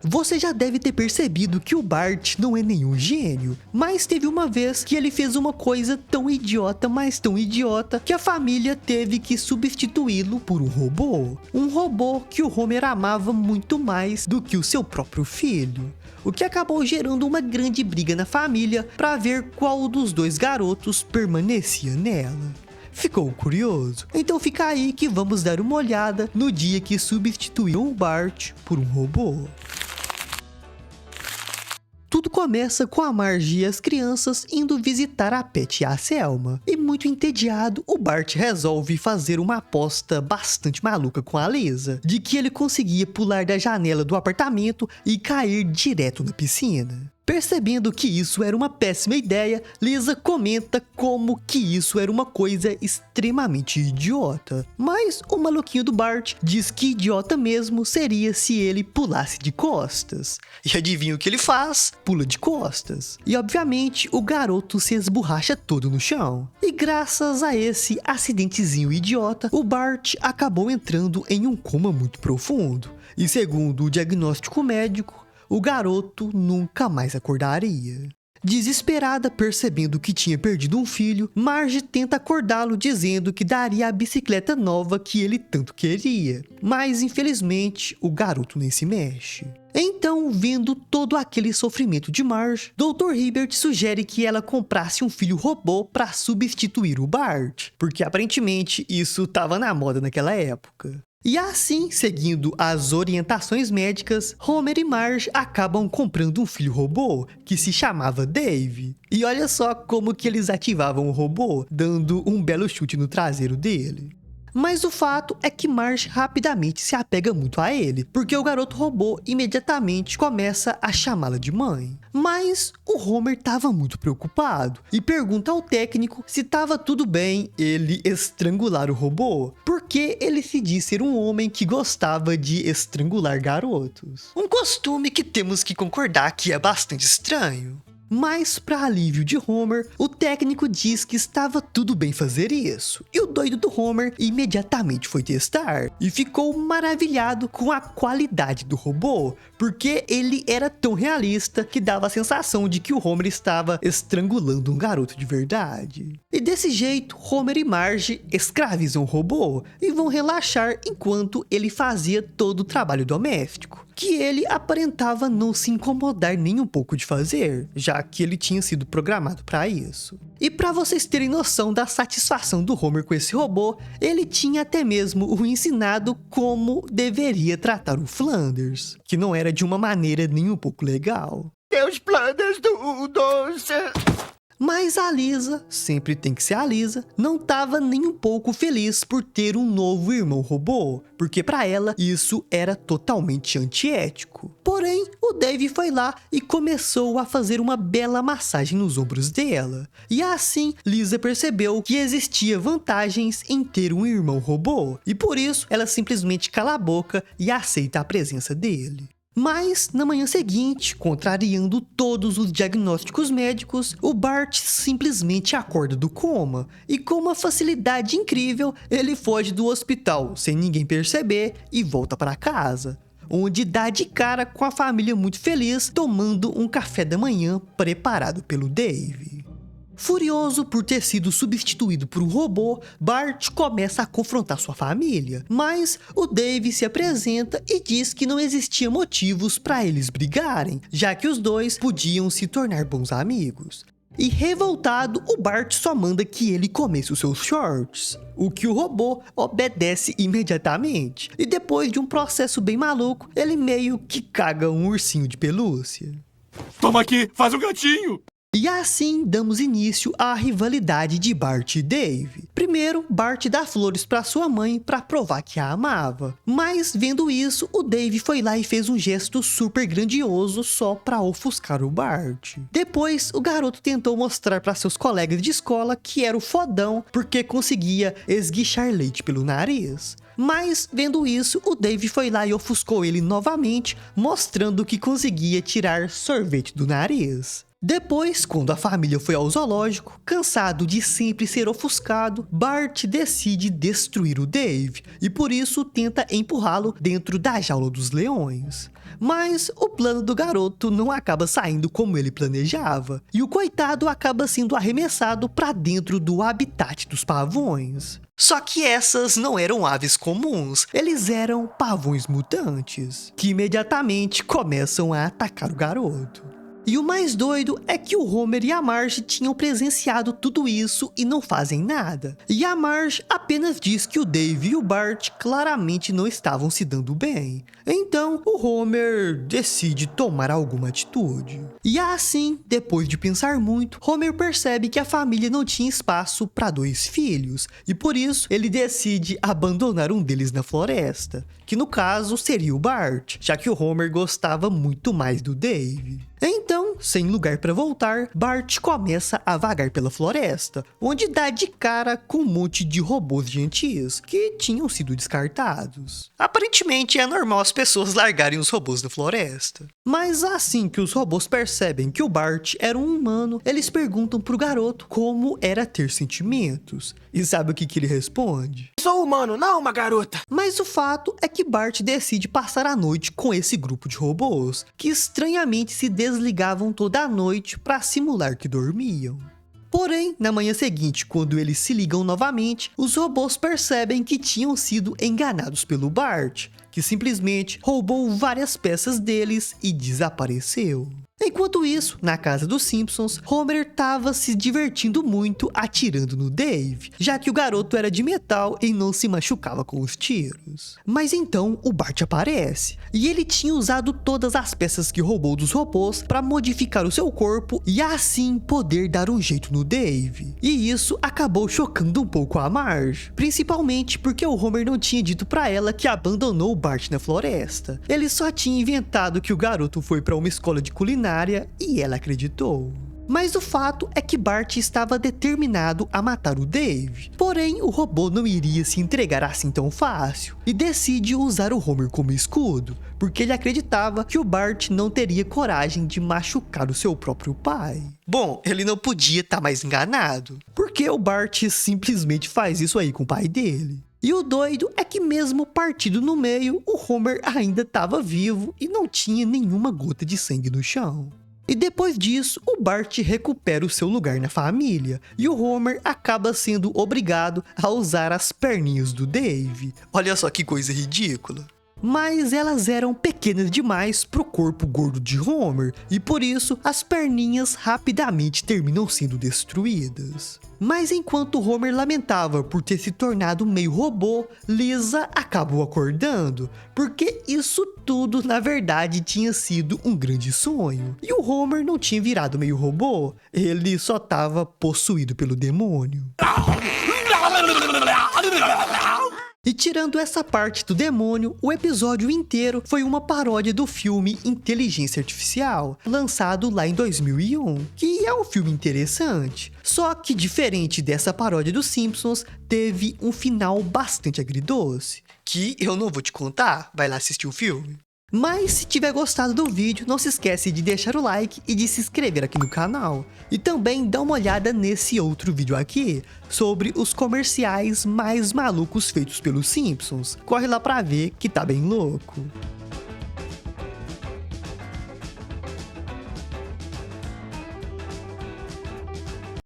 Você já deve ter percebido que o Bart não é nenhum gênio, mas teve uma vez que ele fez uma coisa tão idiota, mas tão idiota, que a família teve que substituí-lo por um robô. Um robô que o Homer amava muito mais do que o seu próprio filho. O que acabou gerando uma grande briga na família para ver qual dos dois garotos permanecia nela. Ficou curioso? Então fica aí que vamos dar uma olhada no dia que substituiu o Bart por um robô. Tudo começa com a Marge e as crianças indo visitar a Pat e a Selma. E muito entediado, o Bart resolve fazer uma aposta bastante maluca com a Lisa, de que ele conseguia pular da janela do apartamento e cair direto na piscina. Percebendo que isso era uma péssima ideia, Lisa comenta como que isso era uma coisa extremamente idiota. Mas o maluquinho do Bart diz que idiota mesmo seria se ele pulasse de costas. E adivinha o que ele faz? Pula de costas. E obviamente o garoto se esborracha todo no chão. E graças a esse acidentezinho idiota, o Bart acabou entrando em um coma muito profundo. E segundo o diagnóstico médico, o garoto nunca mais acordaria. Desesperada, percebendo que tinha perdido um filho, Marge tenta acordá-lo dizendo que daria a bicicleta nova que ele tanto queria. Mas infelizmente, o garoto nem se mexe. Então, vendo todo aquele sofrimento de Marge, Dr. Hibbert sugere que ela comprasse um filho robô para substituir o Bart, porque aparentemente isso estava na moda naquela época. E assim, seguindo as orientações médicas, Homer e Marge acabam comprando um filho robô, que se chamava Dave. E olha só como que eles ativavam o robô, dando um belo chute no traseiro dele. Mas o fato é que Marge rapidamente se apega muito a ele, porque o garoto robô imediatamente começa a chamá-la de mãe. Mas o Homer estava muito preocupado e pergunta ao técnico se estava tudo bem ele estrangular o robô, porque ele se diz ser um homem que gostava de estrangular garotos. Um costume que temos que concordar que é bastante estranho. Mas, para alívio de Homer, o técnico diz que estava tudo bem fazer isso. E o doido do Homer imediatamente foi testar e ficou maravilhado com a qualidade do robô, porque ele era tão realista que dava a sensação de que o Homer estava estrangulando um garoto de verdade. E desse jeito, Homer e Marge escravizam o robô e vão relaxar enquanto ele fazia todo o trabalho doméstico, que ele aparentava não se incomodar nem um pouco de fazer, já que ele tinha sido programado para isso. E para vocês terem noção da satisfação do Homer com esse robô, ele tinha até mesmo o ensinado como deveria tratar o Flanders, que não era de uma maneira nem um pouco legal. Deus Flanders do doce! Mas a Lisa, sempre tem que ser a Lisa, não estava nem um pouco feliz por ter um novo irmão robô, porque para ela isso era totalmente antiético. Porém, o Dave foi lá e começou a fazer uma bela massagem nos ombros dela. E assim, Lisa percebeu que existia vantagens em ter um irmão robô, e por isso ela simplesmente cala a boca e aceita a presença dele. Mas, na manhã seguinte, contrariando todos os diagnósticos médicos, o Bart simplesmente acorda do coma e com uma facilidade incrível, ele foge do hospital sem ninguém perceber e volta para casa, onde dá de cara com a família muito feliz tomando um café da manhã preparado pelo Dave. Furioso por ter sido substituído por um robô, Bart começa a confrontar sua família, mas o Dave se apresenta e diz que não existia motivos para eles brigarem, já que os dois podiam se tornar bons amigos. E revoltado, o Bart só manda que ele comece os seus shorts, o que o robô obedece imediatamente. E depois de um processo bem maluco, ele meio que caga um ursinho de pelúcia. Toma aqui, faz um gatinho! E assim damos início à rivalidade de Bart e Dave. Primeiro, Bart dá flores para sua mãe para provar que a amava. Mas vendo isso, o Dave foi lá e fez um gesto super grandioso só para ofuscar o Bart. Depois, o garoto tentou mostrar para seus colegas de escola que era o fodão porque conseguia esguichar leite pelo nariz. Mas, vendo isso, o Dave foi lá e ofuscou ele novamente, mostrando que conseguia tirar sorvete do nariz. Depois, quando a família foi ao zoológico, cansado de sempre ser ofuscado, Bart decide destruir o Dave e por isso tenta empurrá-lo dentro da jaula dos leões. Mas o plano do garoto não acaba saindo como ele planejava, e o coitado acaba sendo arremessado para dentro do habitat dos pavões. Só que essas não eram aves comuns, eles eram pavões mutantes, que imediatamente começam a atacar o garoto. E o mais doido é que o Homer e a Marge tinham presenciado tudo isso e não fazem nada. E a Marge apenas diz que o Dave e o Bart claramente não estavam se dando bem. Então o Homer decide tomar alguma atitude. E assim, depois de pensar muito, Homer percebe que a família não tinha espaço para 2 filhos. E por isso ele decide abandonar um deles na floresta, que no caso seria o Bart, já que o Homer gostava muito mais do Dave. Então, sem lugar para voltar, Bart começa a vagar pela floresta, onde dá de cara com um monte de robôs gentis que tinham sido descartados. Aparentemente é normal as pessoas largarem os robôs na floresta. Mas assim que os robôs percebem que o Bart era um humano, eles perguntam pro garoto como era ter sentimentos. E sabe o que ele responde? Sou humano, não uma garota. Mas o fato é que Bart decide passar a noite com esse grupo de robôs, que estranhamente se desligavam toda a noite para simular que dormiam. Porém, na manhã seguinte, quando eles se ligam novamente, os robôs percebem que tinham sido enganados pelo Bart, que simplesmente roubou várias peças deles e desapareceu. Enquanto isso, na casa dos Simpsons, Homer estava se divertindo muito atirando no Dave, já que o garoto era de metal e não se machucava com os tiros. Mas então o Bart aparece, e ele tinha usado todas as peças que roubou dos robôs para modificar o seu corpo e assim poder dar um jeito no Dave. E isso acabou chocando um pouco a Marge, principalmente porque o Homer não tinha dito para ela que abandonou o Bart na floresta. Ele só tinha inventado que o garoto foi para uma escola de culinária e ela acreditou. Mas o fato é que Bart estava determinado a matar o Dave. Porém, o robô não iria se entregar assim tão fácil e decide usar o Homer como escudo, porque ele acreditava que o Bart não teria coragem de machucar o seu próprio pai. Bom, ele não podia estar mais enganado, porque o Bart simplesmente faz isso aí com o pai dele. E o doido é que mesmo partido no meio, o Homer ainda estava vivo e não tinha nenhuma gota de sangue no chão. E depois disso, o Bart recupera o seu lugar na família, e o Homer acaba sendo obrigado a usar as perninhas do Dave. Olha só que coisa ridícula. Mas elas eram pequenas demais pro corpo gordo de Homer, e por isso as perninhas rapidamente terminam sendo destruídas. Mas enquanto Homer lamentava por ter se tornado meio robô, Lisa acabou acordando, porque isso tudo na verdade tinha sido um grande sonho. E o Homer não tinha virado meio robô, ele só estava possuído pelo demônio. E tirando essa parte do demônio, o episódio inteiro foi uma paródia do filme Inteligência Artificial, lançado lá em 2001, que é um filme interessante. Só que diferente dessa paródia dos Simpsons, teve um final bastante agridoce, que eu não vou te contar, vai lá assistir o filme. Mas se tiver gostado do vídeo, não se esquece de deixar o like e de se inscrever aqui no canal. E também dá uma olhada nesse outro vídeo aqui, sobre os comerciais mais malucos feitos pelos Simpsons. Corre lá pra ver que tá bem louco.